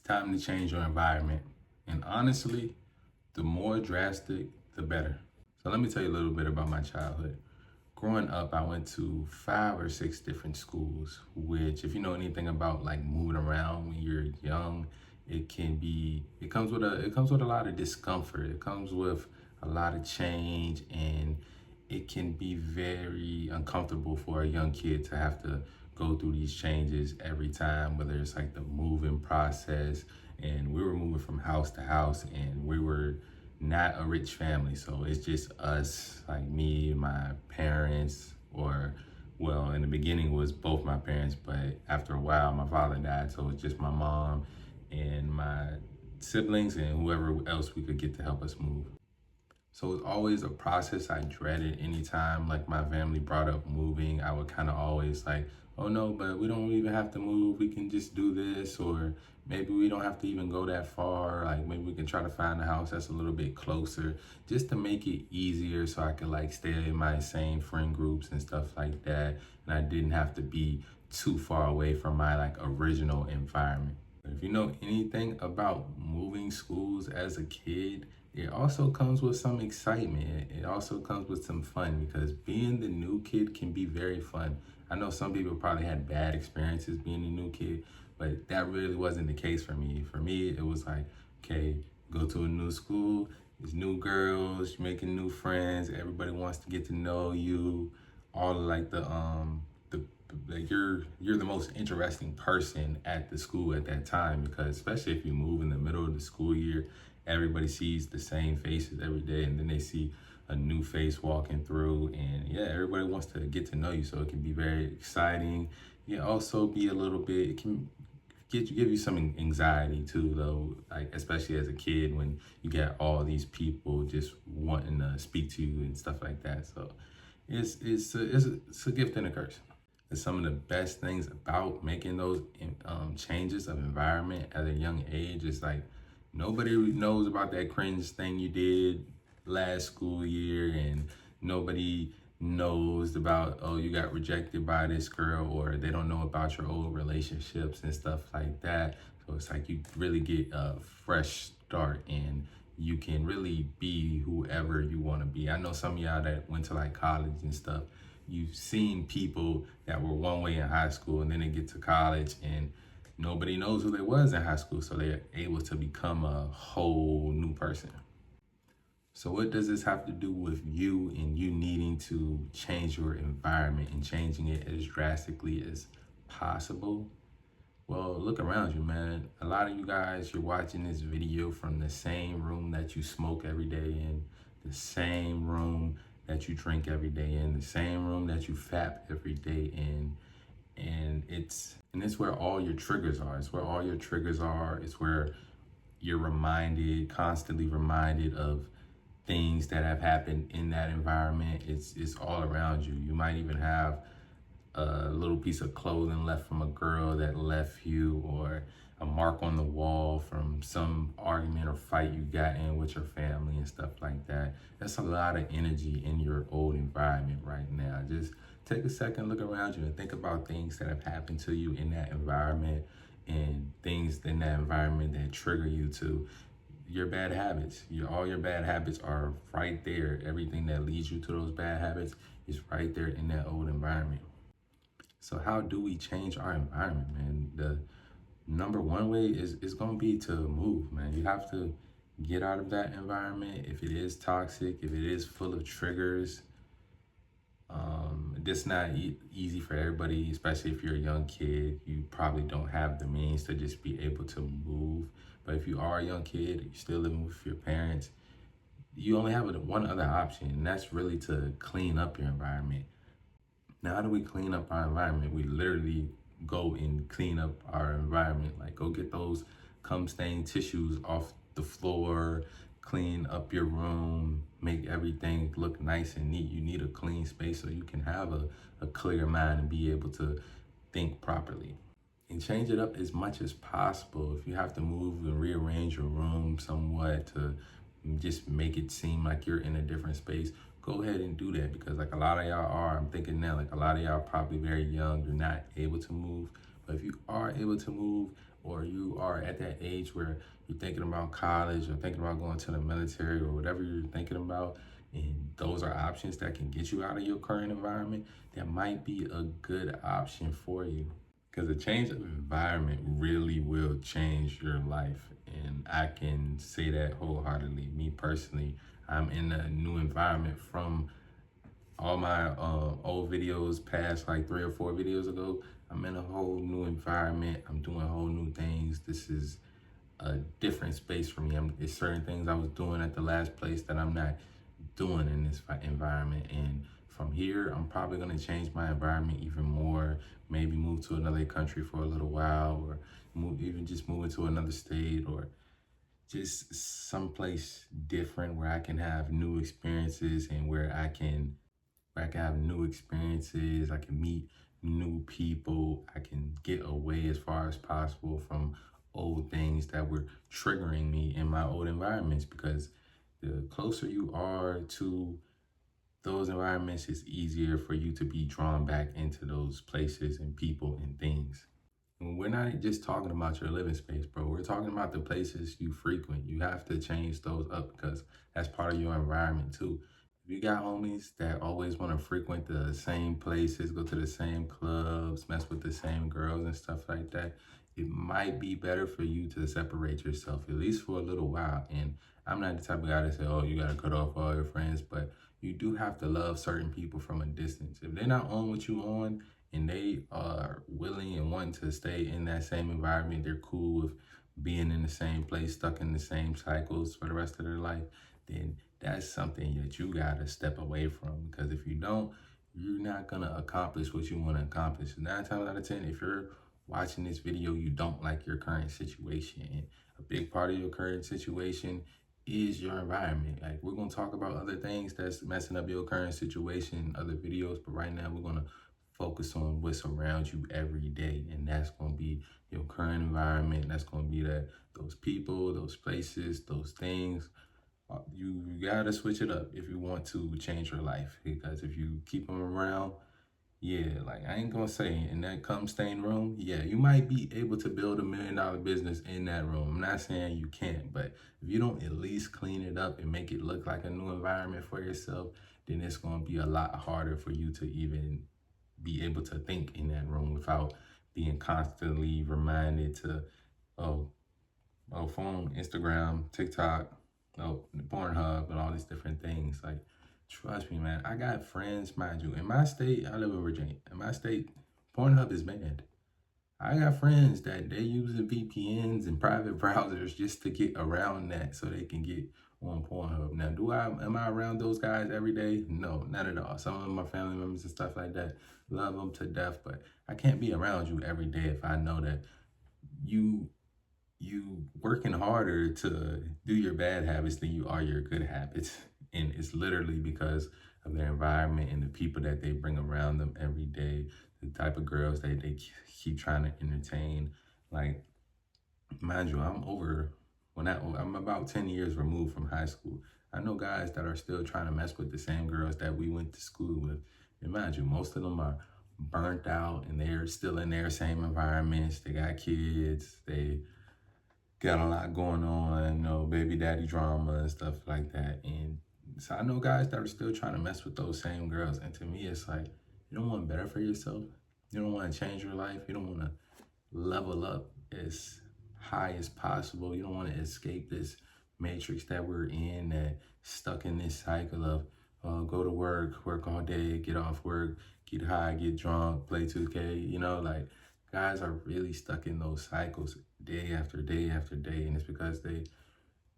Time to change your environment. And honestly, the more drastic, the better. So let me tell you a little bit about my childhood. Growing up, I went to 5 or 6 different schools, which if you know anything about like moving around when you're young, it comes with a lot of discomfort. It comes with a lot of change, and it can be very uncomfortable for a young kid to have to go through these changes every time, whether it's like the moving process. And we were moving from house to house, and we were not a rich family, so it's just us, like me, my parents, or well, in the beginning it was both my parents, but after a while my father died, so it's just my mom and my siblings and whoever else we could get to help us move. So it's always a process I dreaded. Anytime like my family brought up moving, I would kind of always like, oh no, but we don't even have to move. We can just do this, or maybe we don't have to even go that far. Like maybe we can try to find a house that's a little bit closer, just to make it easier so I could like stay in my same friend groups and stuff like that. And I didn't have to be too far away from my like original environment. If you know anything about moving schools as a kid, it also comes with some excitement. It also comes with some fun, because being the new kid can be very fun. I know some people probably had bad experiences being a new kid, but that really wasn't the case for me. For me, it was like, okay, go to a new school, there's new girls, you're making new friends, everybody wants to get to know you, all of like the like you're the most interesting person at the school at that time, because especially if you move in the middle of the school year, everybody sees the same faces every day, and then they see a new face walking through, and yeah, everybody wants to get to know you, so it can be very exciting. It also be a little bit, it can give you some anxiety too, though, like especially as a kid when you get all these people just wanting to speak to you and stuff like that. So it's a gift and a curse. And some of the best things about making those changes of environment at a young age is like, nobody knows about that cringe thing you did last school year, and nobody knows about, oh, you got rejected by this girl, or they don't know about your old relationships and stuff like that. So it's like you really get a fresh start, and you can really be whoever you want to be. I know some of y'all that went to like college and stuff, you've seen people that were one way in high school, and then they get to college and nobody knows who they was in high school, so they're able to become a whole new person. So what does this have to do with you and you needing to change your environment and changing it as drastically as possible? Well, look around you, man. A lot of you guys, you're watching this video from the same room that you smoke every day in, the same room that you drink every day in, the same room that you fap every day in. And it's where all your triggers are. It's where all your triggers are. It's where you're constantly reminded of things that have happened in that environment. It's all around you. You might even have a little piece of clothing left from a girl that left you, or a mark on the wall from some argument or fight you got in with your family and stuff like that. That's a lot of energy in your old environment right now. Just take a second, look around you, and think about things that have happened to you in that environment, and things in that environment that trigger you to your bad habits. All your bad habits are right there. Everything that leads you to those bad habits is right there in that old environment. So how do we change our environment, man? The number one way is going to be to move, man. You have to get out of that environment. If it is toxic, if it is full of triggers, it's not easy for everybody, especially if you're a young kid. You probably don't have the means to just be able to move. But if you are a young kid, you're still living with your parents, you only have one other option, and that's really to clean up your environment. Now, how do we clean up our environment? We literally go and clean up our environment. Like, go get those cum-stained tissues off the floor, clean up your room, make everything look nice and neat. You need a clean space so you can have a clear mind and be able to think properly. And change it up as much as possible. If you have to move and rearrange your room somewhat to just make it seem like you're in a different space, go ahead and do that, because like a lot of y'all are, I'm thinking now, like a lot of y'all are probably very young, you're not able to move. But if you are able to move, or you are at that age where you're thinking about college or thinking about going to the military or whatever you're thinking about, and those are options that can get you out of your current environment, that might be a good option for you. Because a change of environment really will change your life. And I can say that wholeheartedly. Me personally, I'm in a new environment from all my old videos past like 3 or 4 videos ago. I'm in a whole new environment. I'm doing whole new things. This is a different space for me. It's certain things I was doing at the last place that I'm not doing in this environment. And from here, I'm probably going to change my environment even more. Maybe move to another country for a little while, or even just move into another state, or just someplace different where I can have new experiences, and where I can have new experiences. I can meet new people. I can get away as far as possible from old things that were triggering me in my old environments, because the closer you are to those environments, it's easier for you to be drawn back into those places and people and things. And we're not just talking about your living space, bro. We're talking about the places you frequent. You have to change those up, because that's part of your environment too. If you got homies that always want to frequent the same places, go to the same clubs, mess with the same girls and stuff like that, it might be better for you to separate yourself, at least for a little while. And I'm not the type of guy to say, oh, you got to cut off all your friends, but you do have to love certain people from a distance. If they're not on what you on, and they are willing and wanting to stay in that same environment, they're cool with being in the same place, stuck in the same cycles for the rest of their life, then that's something that you gotta step away from. Because if you don't, you're not gonna accomplish what you want to accomplish. 9 times out of 10, if you're watching this video, you don't like your current situation. And a big part of your current situation is your environment. Like, we're gonna talk about other things that's messing up your current situation in other videos, but right now we're gonna focus on what's around you every day, and that's going to be your current environment. That's going to be those people, those places, those things. You gotta switch it up if you want to change your life, because if you keep them around, yeah, like, I ain't gonna say in that come stain room, yeah, you might be able to build $1 million business in that room. I'm not saying you can't, but if you don't at least clean it up and make it look like a new environment for yourself, then it's gonna be a lot harder for you to even be able to think in that room without being constantly reminded to, oh, phone, Instagram, TikTok, Pornhub, and all these different things. Like, trust me, man. I got friends, mind you, in my state. I live in Virginia. In my state, Pornhub is banned. I got friends that they using VPNs and private browsers just to get around that so they can get on Pornhub. Now, am I around those guys every day? No, not at all. Some of my family members and stuff like that, love them to death, but I can't be around you every day if I know that you working harder to do your bad habits than you are your good habits. And it's literally because of their environment and the people that they bring around them every day, the type of girls that they keep trying to entertain. Like, mind you, I'm about 10 years removed from high school. I know guys that are still trying to mess with the same girls that we went to school with. And mind you, most of them are burnt out and they're still in their same environments. They got kids, they got a lot going on, baby daddy drama and stuff like that. And so I know guys that are still trying to mess with those same girls. And to me, it's like, you don't want better for yourself. You don't want to change your life. You don't want to level up as high as possible. You don't want to escape this matrix that we're in, that stuck in this cycle of go to work all day, get off work, get high, get drunk, play 2K, like, guys are really stuck in those cycles day after day after day, and it's because they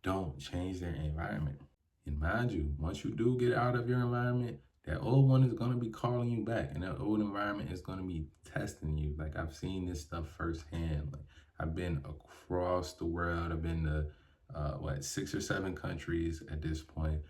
don't change their environment. And mind you, once you do get out of your environment, that old one is going to be calling you back, and that old environment is going to be testing you. Like, I've seen this stuff firsthand. Like, I've been across the world. I've been to 6 or 7 countries at this point.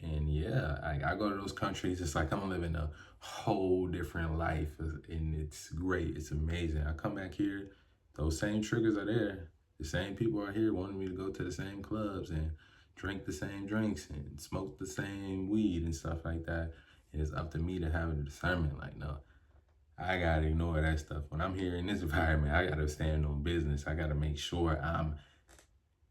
And yeah, I go to those countries, it's like I'm living a whole different life, and it's great. It's amazing. I come back here, those same triggers are there. The same people are here wanting me to go to the same clubs and drink the same drinks and smoke the same weed and stuff like that. And it's up to me to have a discernment. Like, no, I gotta ignore that stuff. When I'm here in this environment, I gotta stand on business. I gotta make sure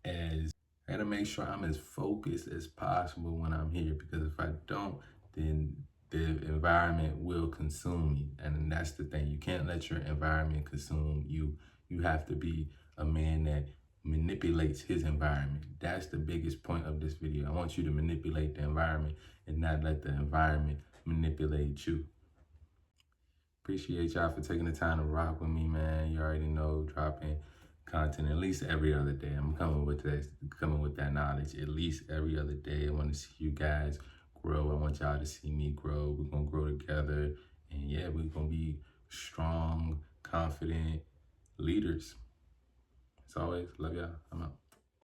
as I gotta make sure I'm as focused as possible when I'm here, because if I don't, then the environment will consume me. And that's the thing. You can't let your environment consume you. You have to be a man that manipulates his environment. That's the biggest point of this video. I want you to manipulate the environment and not let the environment manipulate you. Appreciate y'all for taking the time to rock with me, man. You already know, dropping content at least every other day. I'm coming with that knowledge at least every other day. I want to see you guys grow. I want y'all to see me grow. We're gonna grow together, and yeah, we're gonna be strong, confident leaders. As always, love y'all. I'm out.